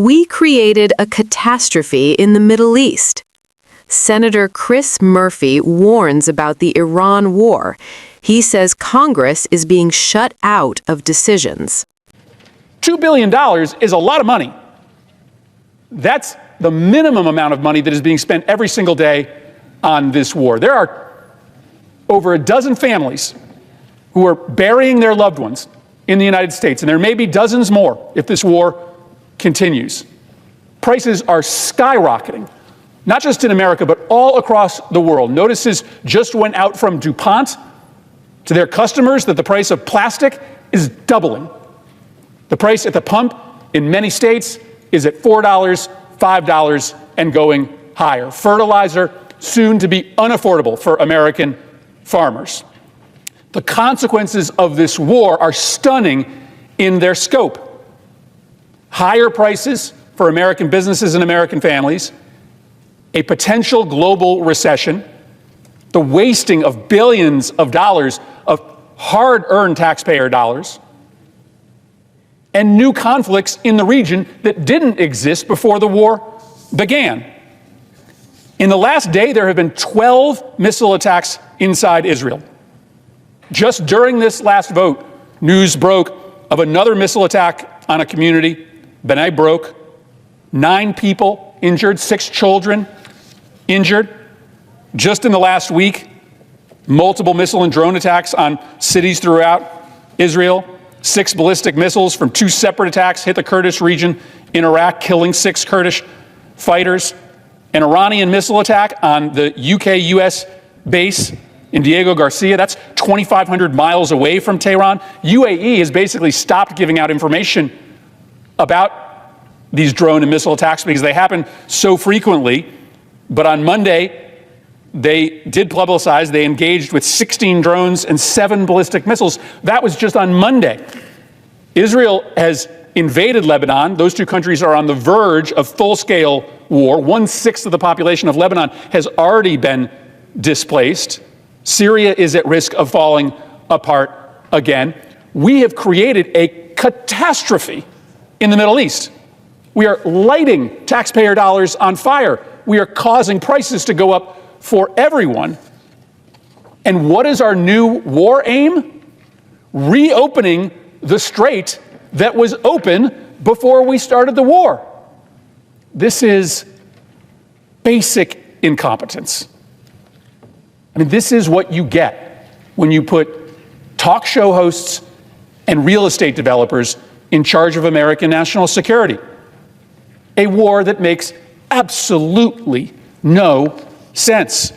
We created a catastrophe in the Middle East. Senator Chris Murphy warns about the Iran war. He says Congress is being shut out of decisions. $2 billion is a lot of money. That's the minimum amount of money that is being spent every single day on this war. There are over a dozen families who are burying their loved ones in the United States, and there may be dozens more if this war continues. Prices are skyrocketing, not just in America, but all across the world. Notices just went out from DuPont to their customers that the price of plastic is doubling. The price at the pump in many states is at $4, $5, and going higher. Fertilizer soon to be unaffordable for American farmers. The consequences of this war are stunning in their scope. Higher prices for American businesses and American families, a potential global recession, the wasting of billions of dollars of hard-earned taxpayer dollars, and new conflicts in the region that didn't exist before the war began. In the last day, there have been 12 missile attacks inside Israel. Just during this last vote, news broke of another missile attack on a community, B'nai B'rok, 9 people injured, 6 children injured. Just in the last week, multiple missile and drone attacks on cities throughout Israel. 6 ballistic missiles from 2 separate attacks hit the Kurdish region in Iraq, killing 6 Kurdish fighters. An Iranian missile attack on the UK-US base in Diego Garcia. That's 2,500 miles away from Tehran. UAE has basically stopped giving out information about these drone and missile attacks because they happen so frequently. But on Monday, they did publicize they engaged with 16 drones and 7 ballistic missiles. That was just on Monday. Israel has invaded Lebanon. Those 2 countries are on the verge of full-scale war. 1/6 of the population of Lebanon has already been displaced. Syria is at risk of falling apart again. We have created a catastrophe in the Middle East. We are lighting taxpayer dollars on fire. We are causing prices to go up for everyone. And what is our new war aim? Reopening the strait that was open before we started the war. This is basic incompetence. I mean, this is what you get when you put talk show hosts and real estate developers in charge of American national security. A war that makes absolutely no sense.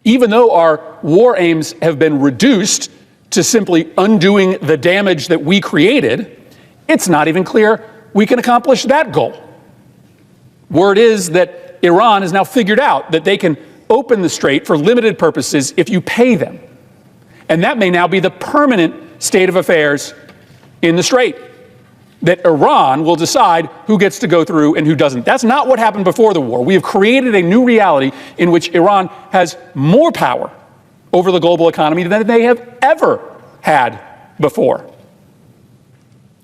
Even though our war aims have been reduced to simply undoing the damage that we created, it's not even clear we can accomplish that goal. Word is that Iran has now figured out that they can open the strait for limited purposes if you pay them. And that may now be the permanent state of affairs in the strait, that Iran will decide who gets to go through and who doesn't. That's not what happened before the war. We have created a new reality in which Iran has more power over the global economy than they have ever had before.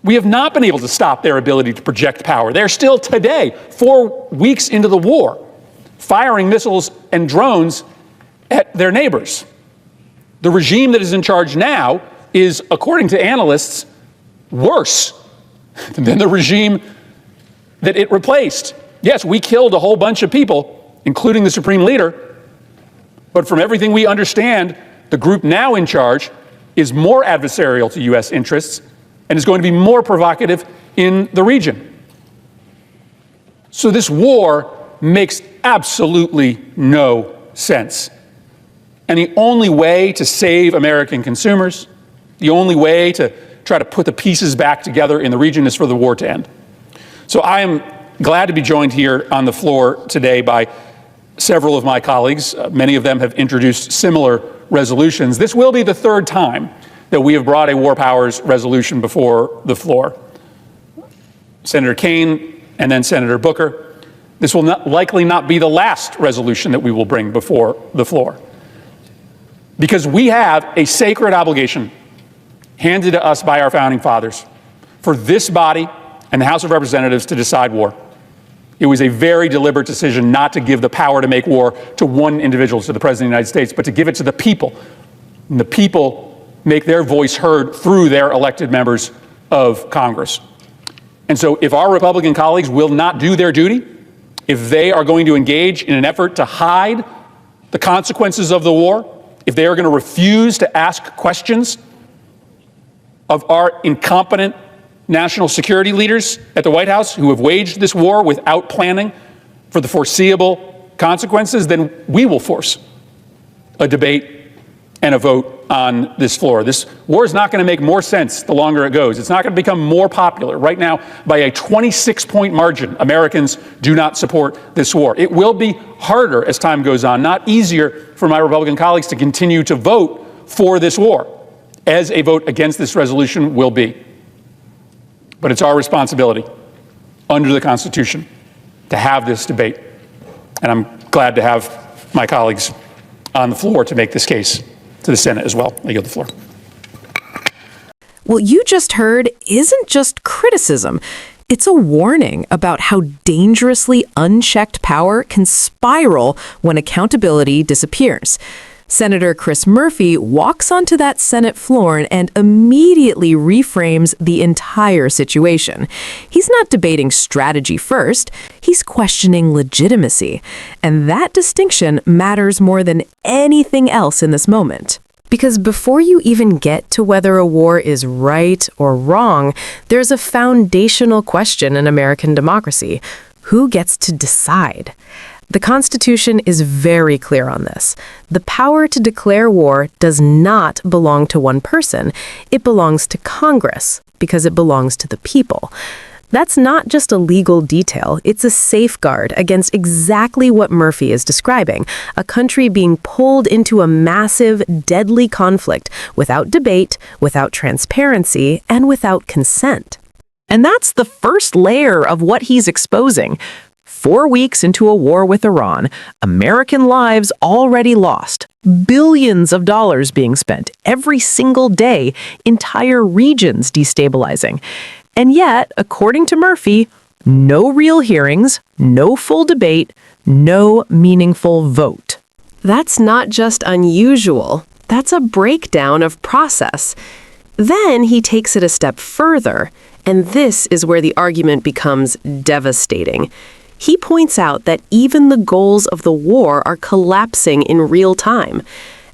We have not been able to stop their ability to project power. They're still today, 4 weeks into the war, firing missiles and drones at their neighbors. The regime that is in charge now is, according to analysts, worse than the regime that it replaced. Yes, we killed a whole bunch of people, including the supreme leader, but from everything we understand, the group now in charge is more adversarial to U.S. interests and is going to be more provocative in the region. So this war makes absolutely no sense. And the only way to save American consumers, the only way to try to put the pieces back together in the region is for the war to end. So I am glad to be joined here on the floor today by several of my colleagues. Many of them have introduced similar resolutions. This will be the 3rd time that we have brought a war powers resolution before the floor. Senator Kaine and then Senator Booker. This will likely not be the last resolution that we will bring before the floor, because we have a sacred obligation handed to us by our founding fathers for this body and the House of Representatives to decide war. It was a very deliberate decision not to give the power to make war to one individual, to the President of the United States, but to give it to the people. And the people make their voice heard through their elected members of Congress. And so if our Republican colleagues will not do their duty, if they are going to engage in an effort to hide the consequences of the war, if they are going to refuse to ask questions of our incompetent national security leaders at the White House who have waged this war without planning for the foreseeable consequences, then we will force a debate and a vote on this floor. This war is not going to make more sense the longer it goes. It's not going to become more popular. Right now, by a 26-point margin, Americans do not support this war. It will be harder as time goes on, not easier for my Republican colleagues to continue to vote for this war, as a vote against this resolution will be. But it's our responsibility under the Constitution to have this debate. And I'm glad to have my colleagues on the floor to make this case to the Senate as well. I yield the floor. What you just heard isn't just criticism. It's a warning about how dangerously unchecked power can spiral when accountability disappears. Senator Chris Murphy walks onto that Senate floor and immediately reframes the entire situation. He's not debating strategy first, he's questioning legitimacy. And that distinction matters more than anything else in this moment. Because before you even get to whether a war is right or wrong, there's a foundational question in American democracy. Who gets to decide? The Constitution is very clear on this. The power to declare war does not belong to one person. It belongs to Congress because it belongs to the people. That's not just a legal detail. It's a safeguard against exactly what Murphy is describing, a country being pulled into a massive, deadly conflict without debate, without transparency, and without consent. And that's the first layer of what he's exposing. 4 weeks into a war with Iran, American lives already lost, billions of dollars being spent every single day, entire regions destabilizing. And yet, according to Murphy, no real hearings, no full debate, no meaningful vote. That's not just unusual, that's a breakdown of process. Then he takes it a step further, and this is where the argument becomes devastating. He points out that even the goals of the war are collapsing in real time.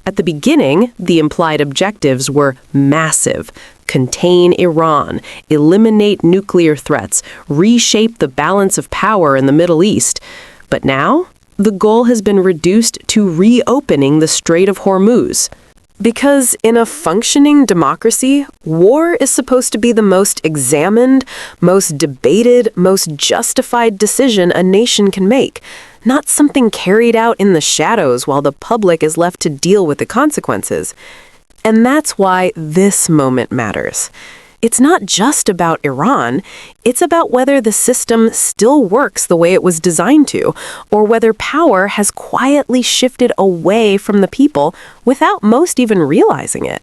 At the beginning, the implied objectives were massive: contain Iran, eliminate nuclear threats, reshape the balance of power in the Middle East. But now, the goal has been reduced to reopening the Strait of Hormuz. Because in a functioning democracy, war is supposed to be the most examined, most debated, most justified decision a nation can make, not something carried out in the shadows while the public is left to deal with the consequences. And that's why this moment matters. It's not just about Iran, it's about whether the system still works the way it was designed to, or whether power has quietly shifted away from the people without most even realizing it.